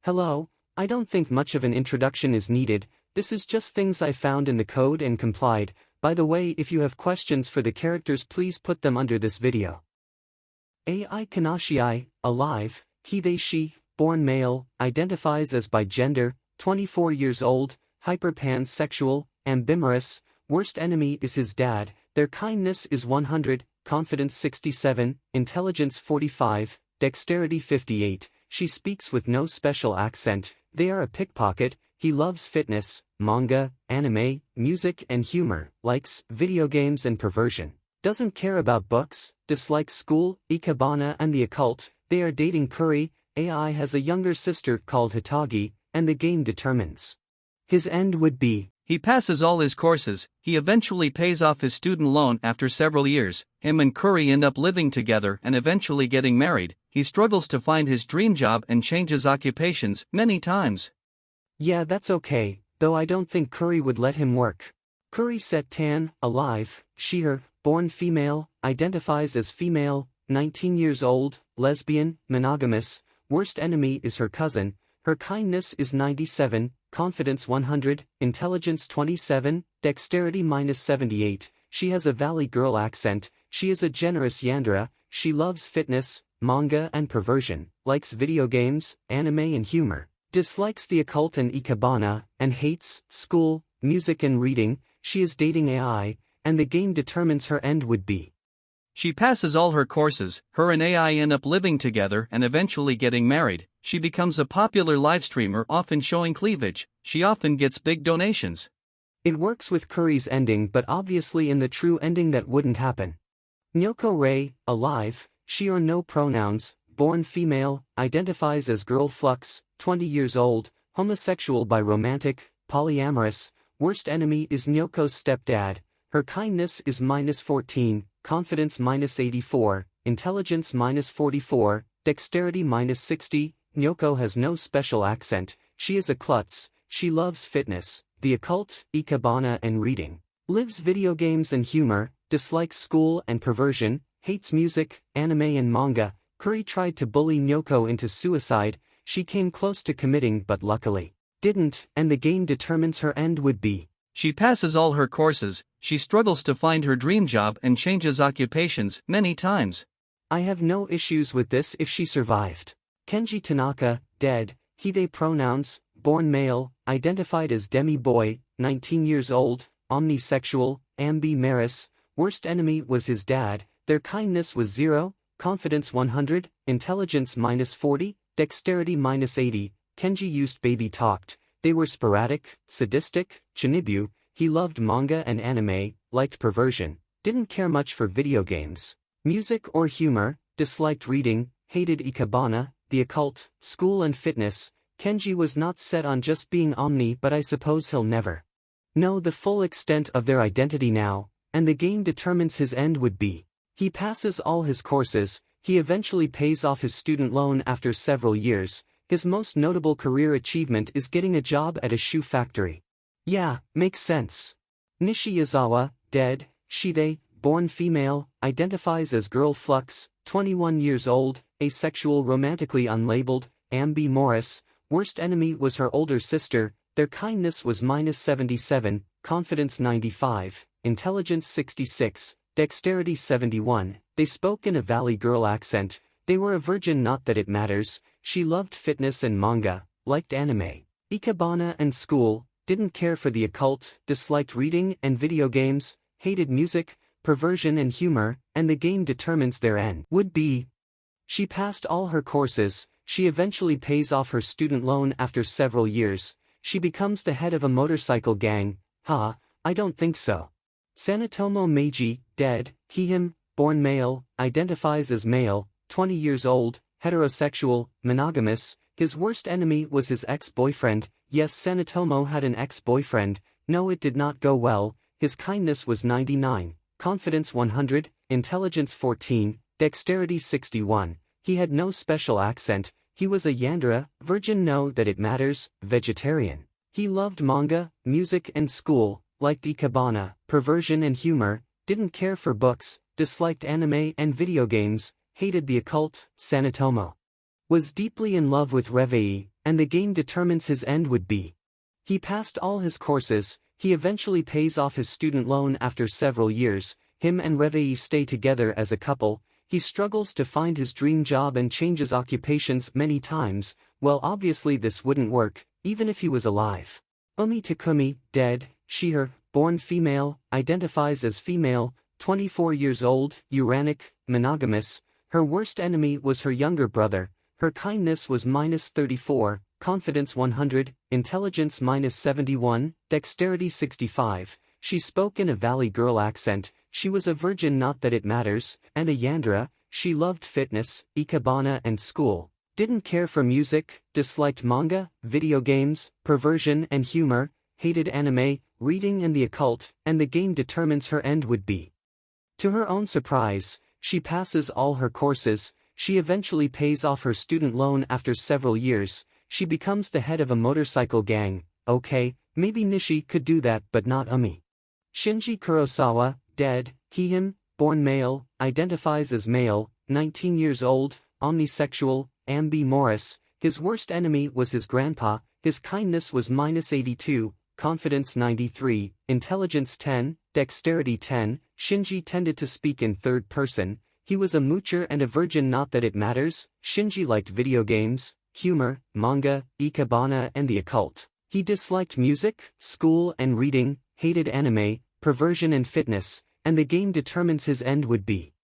Hello, I don't think much of an introduction is needed, this is just things I found in the code and complied. By the way, if you have questions for the characters please put them under this video. Kanashii, alive, she, born male, identifies as bi gender, 24 years old, hyper-pansexual, ambivalent, worst enemy is his dad, their kindness is 100, confidence 67, intelligence 45, dexterity 58, she speaks with no special accent, they are a pickpocket, he loves fitness, manga, anime, music and humor, likes video games and perversion. Doesn't care about books, dislikes school, ikebana and the occult, they are dating Kuri, AI has a younger sister called Hitagi, and the game determines his end would be. He passes all his courses, he eventually pays off his student loan after several years, him and Kuri end up living together and eventually getting married, he struggles to find his dream job and changes occupations many times. Yeah, that's okay, though I don't think Kuri would let him work. Kuri Settan, alive, she/her, born female, identifies as female, 19 years old, lesbian, monogamous, worst enemy is her cousin, her kindness is 97, confidence 100, intelligence 27, dexterity -78, she has a valley girl accent, she is a generous yandere, she loves fitness, manga and perversion, likes video games, anime and humor, dislikes the occult and ikebana, and hates school, music and reading, she is dating AI, and the game determines her end would be. She passes all her courses, her and AI end up living together and eventually getting married, she becomes a popular live streamer often showing cleavage, she often gets big donations. It works with Kuri's ending but obviously in the true ending that wouldn't happen. Nyoko Rei, alive, she or no pronouns, born female, identifies as girl flux, 20 years old, homosexual biromantic, polyamorous, worst enemy is Nyoko's stepdad, her kindness is -14, confidence -84, intelligence -44, dexterity -60, Nyoko has no special accent, she is a klutz, she loves fitness, the occult, ikebana and reading, lives video games and humor, dislikes school and perversion, hates music, anime and manga. Kuri tried to bully Nyoko into suicide, she came close to committing but luckily didn't, and the game determines her end would be. She passes all her courses, she struggles to find her dream job and changes occupations many times. I have no issues with this if she survived. Kenji Tanaka, dead, he/they pronouns, born male, identified as demi-boy, 19 years old, omnisexual, ambivalent, worst enemy was his dad, their kindness was 0, confidence 100, intelligence -40, dexterity -80, Kenji used baby talked, they were sporadic, sadistic, chinibu, he loved manga and anime, liked perversion, didn't care much for video games, music or humor, disliked reading, hated ikebana, the occult, school and fitness. Kenji was not set on just being omni but I suppose he'll never know the full extent of their identity now, and the game determines his end would be. He passes all his courses, he eventually pays off his student loan after several years, his most notable career achievement is getting a job at a shoe factory. Yeah, makes sense. Nishi Yazawa, dead, she/they, born female, identifies as girl flux, 21 years old, asexual romantically unlabeled, ambivalent, worst enemy was her older sister, their kindness was -77, confidence 95, intelligence 66, dexterity 71, they spoke in a valley girl accent, they were a virgin not that it matters, she loved fitness and manga, liked anime, ikebana and school, didn't care for the occult, disliked reading and video games, hated music, perversion and humor, and the game determines their end would be. She passed all her courses, she eventually pays off her student loan after several years, she becomes the head of a motorcycle gang, I don't think so. Sanetoma Meiji, dead, he/him, born male, identifies as male, 20 years old, heterosexual, monogamous, his worst enemy was his ex-boyfriend, yes Sanetomo had an ex-boyfriend, no it did not go well, his kindness was 99, confidence 100, intelligence 14, dexterity 61, he had no special accent, he was a yandere, virgin no that it matters, vegetarian. He loved manga, music and school, liked ikebana, perversion and humor, didn't care for books, disliked anime and video games, hated the occult, Sanetomo. Was deeply in love with Revy, and the game determines his end would be. He passed all his courses, he eventually pays off his student loan after several years, him and Revy stay together as a couple, he struggles to find his dream job and changes occupations many times. Well, obviously this wouldn't work, even if he was alive. Umi Takumi, dead, she/her, born female, identifies as female, 24 years old, Uranic, monogamous. Her worst enemy was her younger brother. Her kindness was -34, confidence 100, intelligence -71, dexterity 65. She spoke in a Valley Girl accent. She was a virgin, not that it matters, and a yandere. She loved fitness, ikebana and school. Didn't care for music, disliked manga, video games, perversion and humor, hated anime, reading and the occult, and the game determines her end would be. To her own surprise, she passes all her courses, she eventually pays off her student loan after several years, she becomes the head of a motorcycle gang. Okay, maybe Nishi could do that but not Umi. Shinji Kurosawa, dead, he/him, born male, identifies as male, 19 years old, omnisexual, ambi-morous. His worst enemy was his grandpa. His kindness was -82, confidence 93, intelligence 10, dexterity 10. Shinji tended to speak in third person. He was a moocher and a virgin, not that it matters. Shinji liked video games, humor, manga, ikebana and the occult. He disliked music, school and reading, hated anime, perversion and fitness, and the game determines his end would be.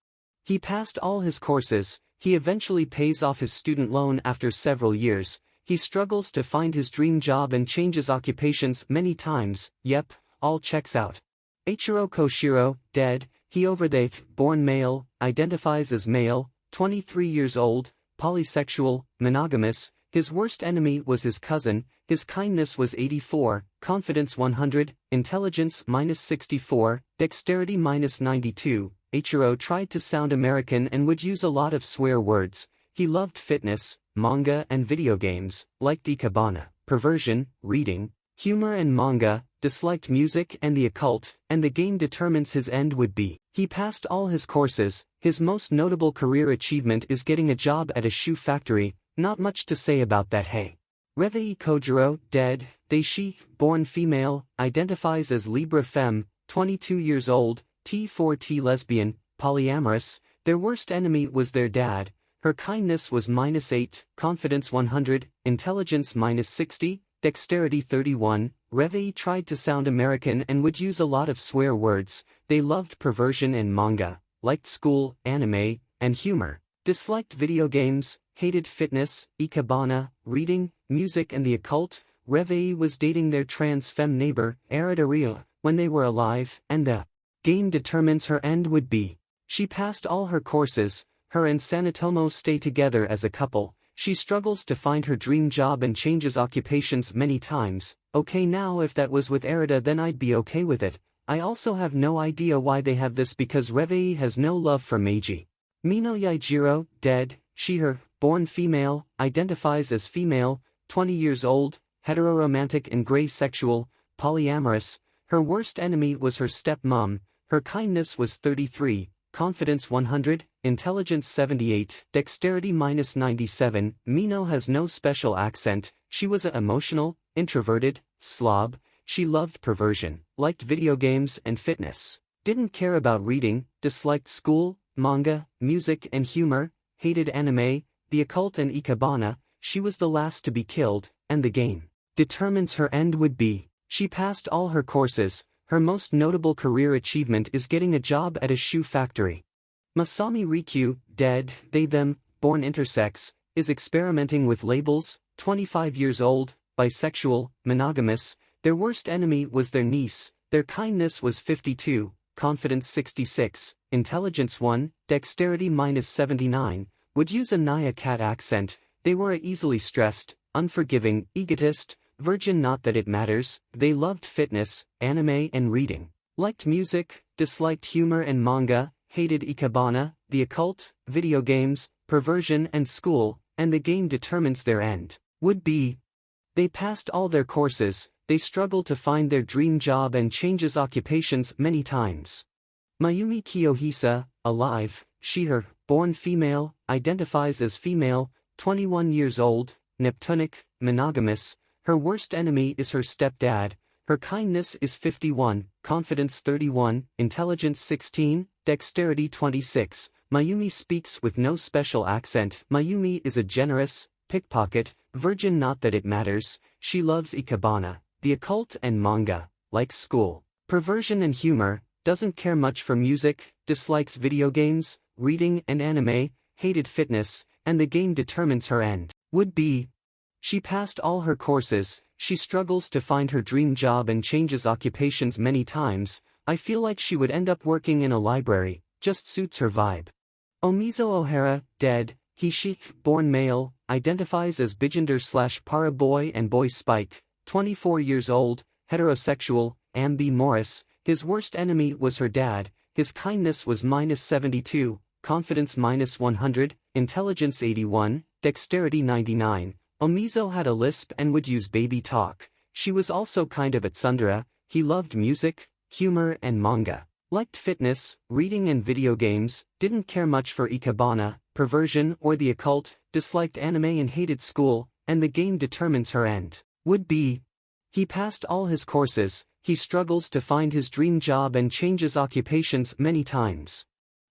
He passed all his courses, he eventually pays off his student loan after several years, he struggles to find his dream job and changes occupations many times. Yep, all checks out. Eiichiro Koshiro, dead, he over they, born male, identifies as male, 23 years old, polysexual, monogamous. His worst enemy was his cousin. His kindness was 84, confidence 100, intelligence -64, dexterity -92. Eiichiro tried to sound American and would use a lot of swear words. He loved fitness, manga and video games, liked ikebana, perversion, reading, humor and manga, disliked music and the occult, and the game determines his end would be. He passed all his courses. His most notable career achievement is getting a job at a shoe factory. Not much to say about that. Hey. Revy Kojuro, dead, she, born female, identifies as Libra femme, 22 years old, T4T lesbian, polyamorous. Their worst enemy was their dad. Her kindness was -8, confidence 100, intelligence -60, dexterity 31. Revy tried to sound American and would use a lot of swear words. They loved perversion and manga, liked school, anime, and humor, disliked video games, hated fitness, ikebana, reading, music and the occult. Revy was dating their trans femme neighbor, Aridaria, when they were alive, and the game determines her end would be. She passed all her courses, her and Sanetomo stay together as a couple, she struggles to find her dream job and changes occupations many times. Okay, now if that was with Arida then I'd be okay with it. I also have no idea why they have this because Revy has no love for Meiji. Mino Yeijiro, dead, she/her, born female, identifies as female, 20 years old, heteroromantic and gray sexual, polyamorous. Her worst enemy was her stepmom. Her kindness was 33, confidence 100, intelligence 78, dexterity -97. Mino has no special accent. She was a emotional, introverted, slob. She loved perversion, liked video games and fitness, didn't care about reading, disliked school, manga, music and humor, hated anime, the occult and ikebana. She was the last to be killed, and the game determines her end would be. She passed all her courses. Her most notable career achievement is getting a job at a shoe factory. Masami Rikyu, dead, they/them, born intersex, is experimenting with labels, 25 years old, bisexual, monogamous. Their worst enemy was their niece. Their kindness was 52, confidence 66, intelligence 1, dexterity -79, would use a Naya cat accent. They were easily stressed, unforgiving, egotist, virgin, not that it matters. They loved fitness, anime and reading, liked music, disliked humor and manga, hated ikebana, the occult, video games, perversion and school, and the game determines their end would be. They passed all their courses. They struggle to find their dream job and changes occupations many times. Mayumi Kiyohisa, alive, she/her, born female, identifies as female, 21 years old, Neptunic, monogamous, her worst enemy is her stepdad, her kindness is 51, confidence 31, intelligence 16, dexterity 26. Mayumi speaks with no special accent. Mayumi is a generous, pickpocket, virgin, not that it matters. She loves ikebana, the occult and manga, likes school, perversion and humor, doesn't care much for music, dislikes video games, reading and anime, hated fitness, and the game determines her end. Would be. She passed all her courses, she struggles to find her dream job and changes occupations many times. I feel like she would end up working in a library, just suits her vibe. Omezo Ohara, dead, he/she, born male, identifies as bigender/para boy and boy spike, 24 years old, heterosexual, ambi Morris. His worst enemy was her dad, his kindness was -72, confidence -100, intelligence 81, dexterity 99. Omezo had a lisp and would use baby talk. She was also kind of a tsundere. He loved music, humor and manga, liked fitness, reading and video games, didn't care much for ikebana, perversion or the occult, disliked anime and hated school, and the game determines her end. Would be. He passed all his courses, he struggles to find his dream job and changes occupations many times.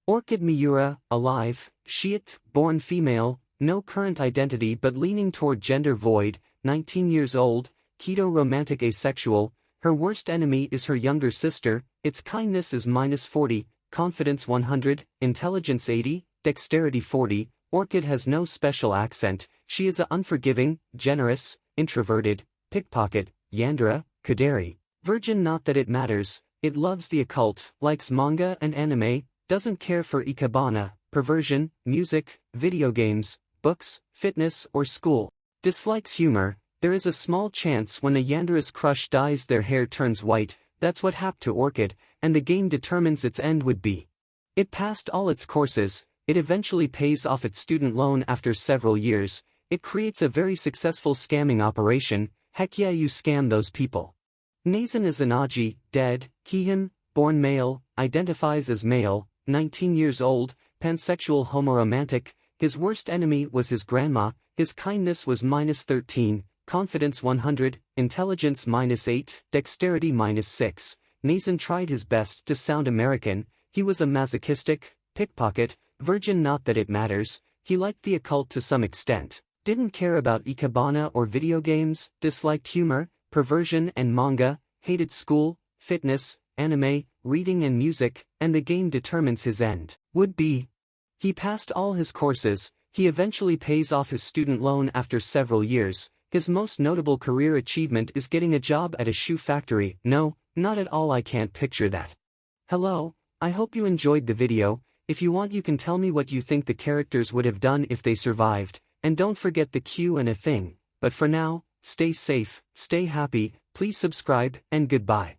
Orchid Miura, alive, Shiite, born female, no current identity but leaning toward gender void, 19 years old, keto romantic asexual. Her worst enemy is her younger sister, its kindness is -40, confidence 100, intelligence 80, dexterity 40. Orchid has no special accent, she is a unforgiving, generous, introverted, pickpocket, yandere, kuderi, virgin, not that it matters. It loves the occult, likes manga and anime, doesn't care for ikebana, perversion, music, video games, books, fitness or school, dislikes humor. There is a small chance when a yandere's crush dies their hair turns white. That's what happened to Orchid, and the game determines its end. Would be. It passed all its courses, it eventually pays off its student loan after several years. It creates a very successful scamming operation. Heck yeah, you scam those people. Naizen Izanagi, dead, he/him, born male, identifies as male, 19 years old, pansexual homoromantic. His worst enemy was his grandma, his kindness was -13, confidence 100, intelligence -8, dexterity -6. Naizen tried his best to sound American. He was a masochistic, pickpocket, virgin, not that it matters. He liked the occult to some extent, didn't care about ikebana or video games, disliked humor, perversion and manga, hated school, fitness, anime, reading and music, and the game determines his end. Would be. He passed all his courses, he eventually pays off his student loan after several years. His most notable career achievement is getting a job at a shoe factory. No, not at all, I can't picture that. Hello, I hope you enjoyed the video. If you want, you can tell me what you think the characters would have done if they survived, and don't forget the Q and a thing. But for now, stay safe, stay happy, please subscribe, and goodbye.